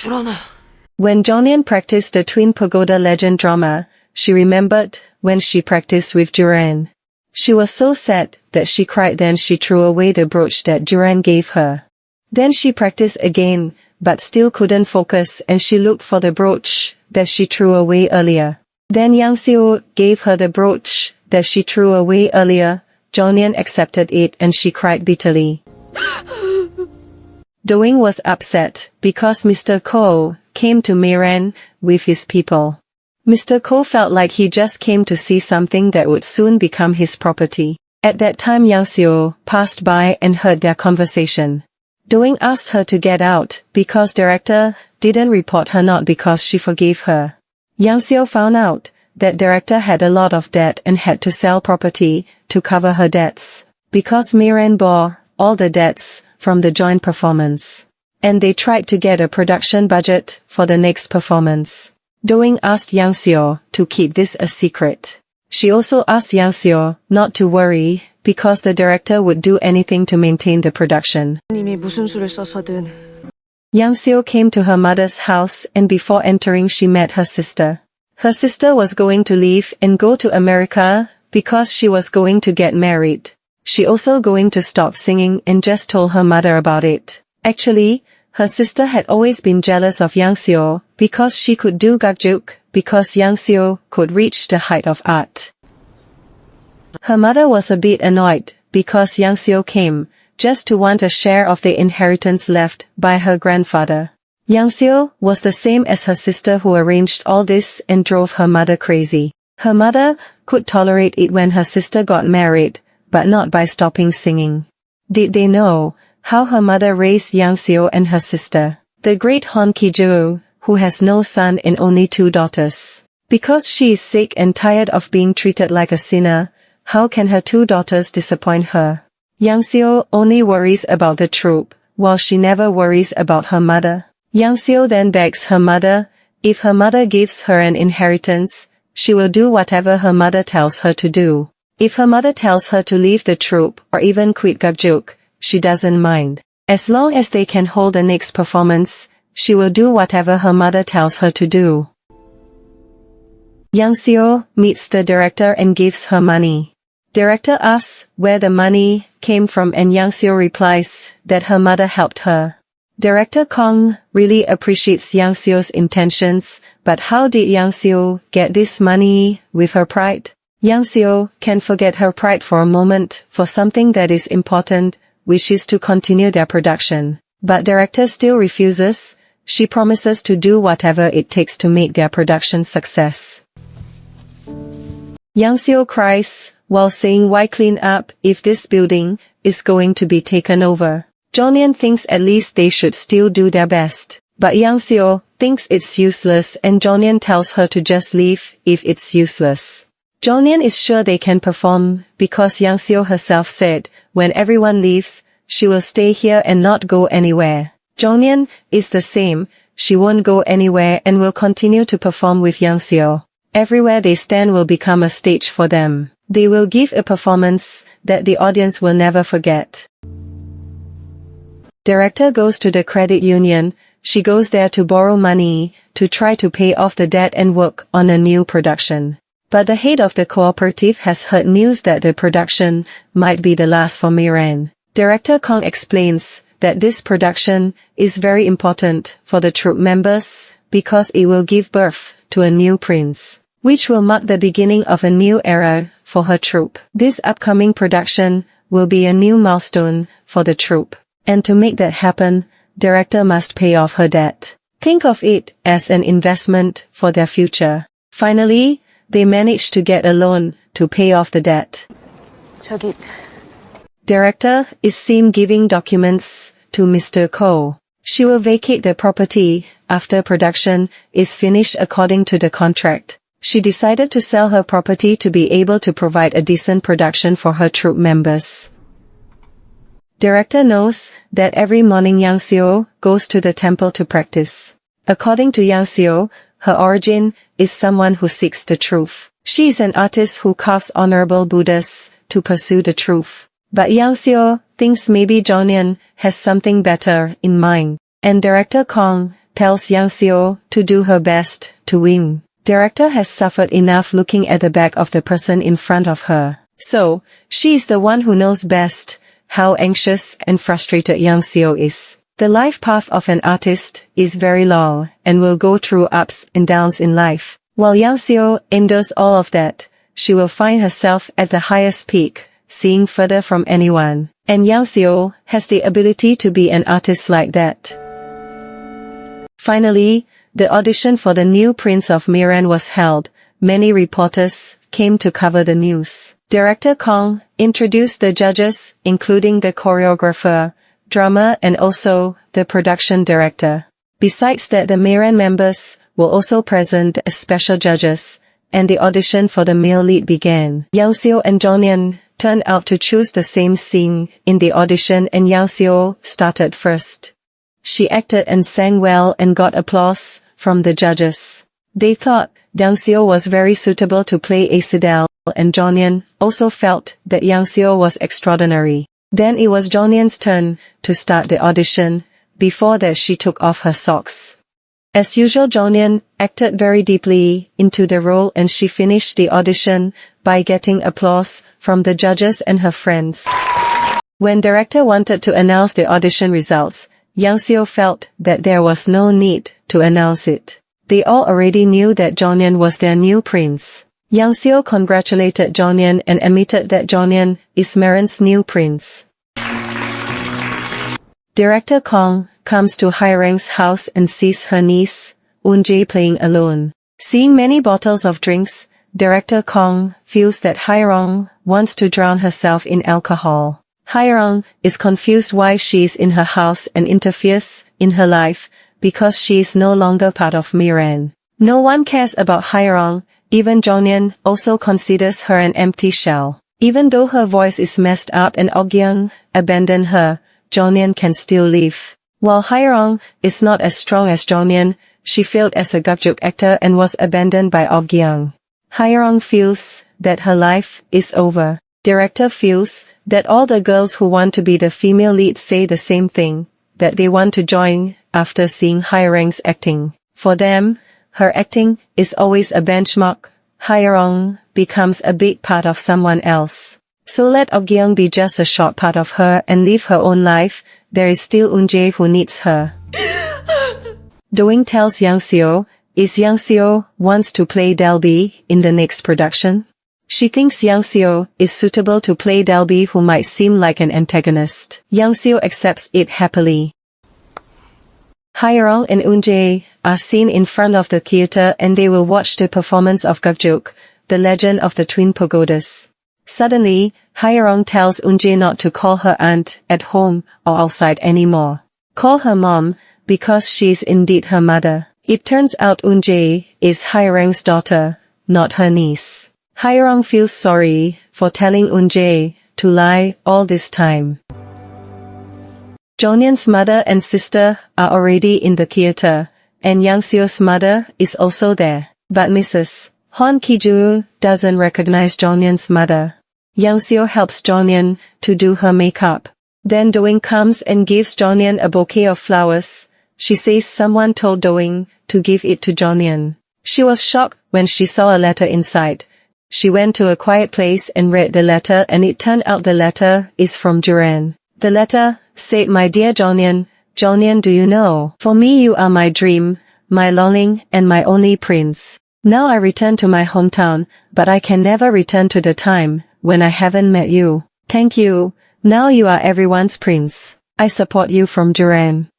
불안해. When Jonghyun practiced the Twin Pagoda Legend drama, she remembered when she practiced with Duran. She was so sad that she cried, then she threw away the brooch that Duran gave her. Then she practiced again, but still couldn't focus, and she looked for the brooch that she threw away earlier. Then Yang Seo gave her the brooch that she threw away earlier. Jonghyun accepted it and she cried bitterly. Doing was upset because Mr. Ko came to Miran with his people. Mr. Ko felt like he just came to see something that would soon become his property. At that time Yang Seo passed by and heard their conversation. Doing asked her to get out because director didn't report her, not because she forgave her. Yang Seo found out that director had a lot of debt and had to sell property to cover her debts, because Miran bore all the debts from the joint performance. And they tried to get a production budget for the next performance. Doing asked Yang Seo to keep this a secret. She also asked Yang Seo not to worry because the director would do anything to maintain the production. 님이 무슨 수를 써서든. Yang Seo came to her mother's house, and before entering she met her sister. Her sister was going to leave and go to America because she was going to get married. She also going to stop singing and just told her mother about it. Actually, her sister had always been jealous of Yang Seo because she could do gakjuk, because Yang Seo could reach the height of art. Her mother was a bit annoyed because Yang Seo came just to want a share of the inheritance left by her grandfather. Yang Seo was the same as her sister who arranged all this and drove her mother crazy. Her mother could tolerate it when her sister got married, but not by stopping singing. Did they know how her mother raised Yang Seo and her sister, the great Hon Ki-joo, who has no son and only 2 daughters? Because she is sick and tired of being treated like a sinner, how can her 2 daughters disappoint her? Yang Seo only worries about the troupe, while she never worries about her mother. Yang Seo then begs her mother, if her mother gives her an inheritance, she will do whatever her mother tells her to do. If her mother tells her to leave the troupe or even quit gakjuk, she doesn't mind. As long as they can hold the next performance, she will do whatever her mother tells her to do. Yang Seo meets the director and gives her money. Director asks where the money came from and Yang Seo replies that her mother helped her. Director Kong really appreciates Yang Seo's intentions, but how did Yang Seo get this money with her pride? Yang Seo can forget her pride for a moment for something that is important, which is to continue their production. But director still refuses. She promises to do whatever it takes to make their production success. Yang Seo cries while saying, why clean up if this building is going to be taken over? Jonghyun thinks at least they should still do their best. But Yang Seo thinks it's useless and Jonghyun tells her to just leave if it's useless. Jonghyun is sure they can perform because Yang Seo herself said, when everyone leaves, she will stay here and not go anywhere. Jonghyun is the same, she won't go anywhere and will continue to perform with Yang Seo. Everywhere they stand will become a stage for them. They will give a performance that the audience will never forget. Director goes to the credit union. She goes there to borrow money to try to pay off the debt and work on a new production. But the head of the cooperative has heard news that the production might be the last for Miran. Director Kong explains that this production is very important for the troupe members because it will give birth to a new prince, which will mark the beginning of a new era for her troupe. This upcoming production will be a new milestone for the troupe. And to make that happen, director must pay off her debt. Think of it as an investment for their future. Finally, they manage to get a loan to pay off the debt. 저기, Director is seen giving documents to Mr. Ko. She will vacate the property after production is finished according to the contract. She decided to sell her property to be able to provide a decent production for her troupe members. Director knows that every morning Yang Seo goes to the temple to practice. According to Yang Seo, her origin is someone who seeks the truth. She is an artist who carves honorable Buddhas to pursue the truth. But Yang Seo thinks maybe Jonghyun has something better in mind. And Director Kong tells Yang Seo to do her best to win. Director has suffered enough looking at the back of the person in front of her. So, she is the one who knows best how anxious and frustrated Yang Seo is. The life path of an artist is very long and will go through ups and downs in life. While Yang Seo endures all of that, she will find herself at the highest peak, seeing further from anyone. And Yang Seo has the ability to be an artist like that. Finally, the audition for the new Prince of Miran was held. Many reporters came to cover the news. Director Kong introduced the judges, including the choreographer, drummer and also the production director. Besides that, the Miran members were also present as special judges, and the audition for the male lead began. Yang Seo and Jonghyun turned out to choose the same scene in the audition, and Yang Seo started first. She acted and sang well and got applause from the judges. They thought Yang Seo was very suitable to play Acidel, and Jonghyun also felt that Yang Seo was extraordinary. Then it was Jonghyun's turn to start the audition. Before that, she took off her socks. As usual, Jonghyun acted very deeply into the role, and she finished the audition by getting applause from the judges and her friends. When director wanted to announce the audition results, Yang Seo felt that there was no need to announce it. They all already knew that Jonghyun was their new prince. Yang Seo congratulated Jonghyun and admitted that Jonghyun is Miran's new prince. Director Kong comes to Hairang's house and sees her niece, Eun-jae, playing alone. Seeing many bottles of drinks, Director Kong feels that Hairang wants to drown herself in alcohol. Hairang is confused why she is in her house and interferes in her life, because she is no longer part of Miran. No one cares about Hairang. Even Jonghyun also considers her an empty shell. Even though her voice is messed up and Ok-gyung abandoned her, Jonghyun can still live. While Hairang is not as strong as Jonghyun, she failed as a gukjuk actor and was abandoned by Ok-gyung. Hairang feels that her life is over. Director feels that all the girls who want to be the female lead say the same thing, that they want to join after seeing Hairang's acting. For them, her acting is always a benchmark. Hairang becomes a big part of someone else. So let Ok-gyung be just a short part of her and live her own life. There is still Eun-jae who needs her. Doing tells Yang Seo, is Yang Seo wants to play Dalby in the next production? She thinks Yang Seo is suitable to play Dalby, who might seem like an antagonist. Yang Seo accepts it happily. Hairang and Eun-jae are seen in front of the theater, and they will watch the performance of Gukjuk, the legend of the twin pagodas. Suddenly, Hairang tells Eun-jae not to call her aunt at home or outside anymore. Call her mom, because she is indeed her mother. It turns out Eun-jae is Hairang's daughter, not her niece. Hairang feels sorry for telling Eun-jae to lie all this time. Jonghyun's mother and sister are already in the theater, and Yang Seo's mother is also there. But Mrs. Hon Ki-joo doesn't recognize Jonghyun's mother. Yang Seo helps Jonghyun to do her makeup. Then Doing comes and gives Jonghyun a bouquet of flowers. She says someone told Doing to give it to Jonghyun. She was shocked when she saw a letter inside. She went to a quiet place and read the letter, and it turned out the letter is from Duran. The letter said, "My dear Jonghyun, Jonghyun, do you know? For me you are my dream, my longing and my only prince. Now I return to my hometown, but I can never return to the time when I haven't met you. Thank you, now you are everyone's prince. I support you, from Duran."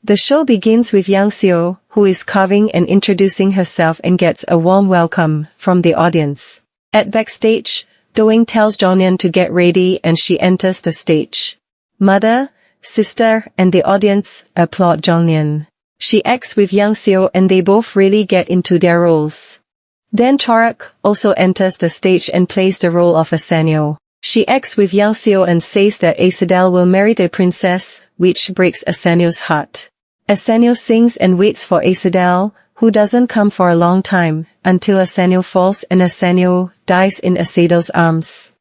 The show begins with Yang Seo, who is carving and introducing herself, and gets a warm welcome from the audience. At backstage, Doing tells Jonghyun to get ready, and she enters the stage. Mother, sister and the audience applaud Jonghyun. She acts with Yang Seo and they both really get into their roles. Then Chorak also enters the stage and plays the role of Asanyo. She acts with Yang Seo and says that Acidel will marry the princess, which breaks Asanyo's heart. Asanyo sings and waits for Acidel, who doesn't come for a long time, until Asanyo falls and Asanyo dies in Acidel's arms.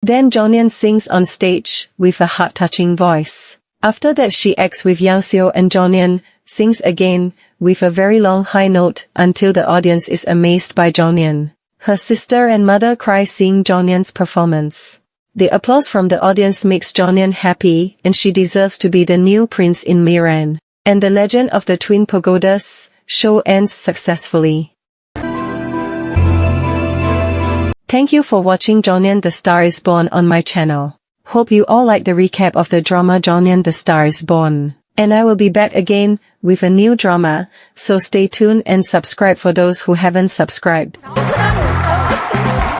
Then Jonghyun sings on stage with a heart-touching voice. After that she acts with Yang Seo and Jeongyeon, sings again, with a very long high note, until the audience is amazed by Jeongyeon. Her sister and mother cry seeing Jeongyeon's performance. The applause from the audience makes Jeongyeon happy, and she deserves to be the new prince in Miran. And the legend of the Twin Pagodas show ends successfully. Thank you for watching Jeongyeon the Star is Born on my channel. Hope you all like the recap of the drama Jeongyeon the Star is Born. And I will be back again with a new drama, so stay tuned and subscribe for those who haven't subscribed.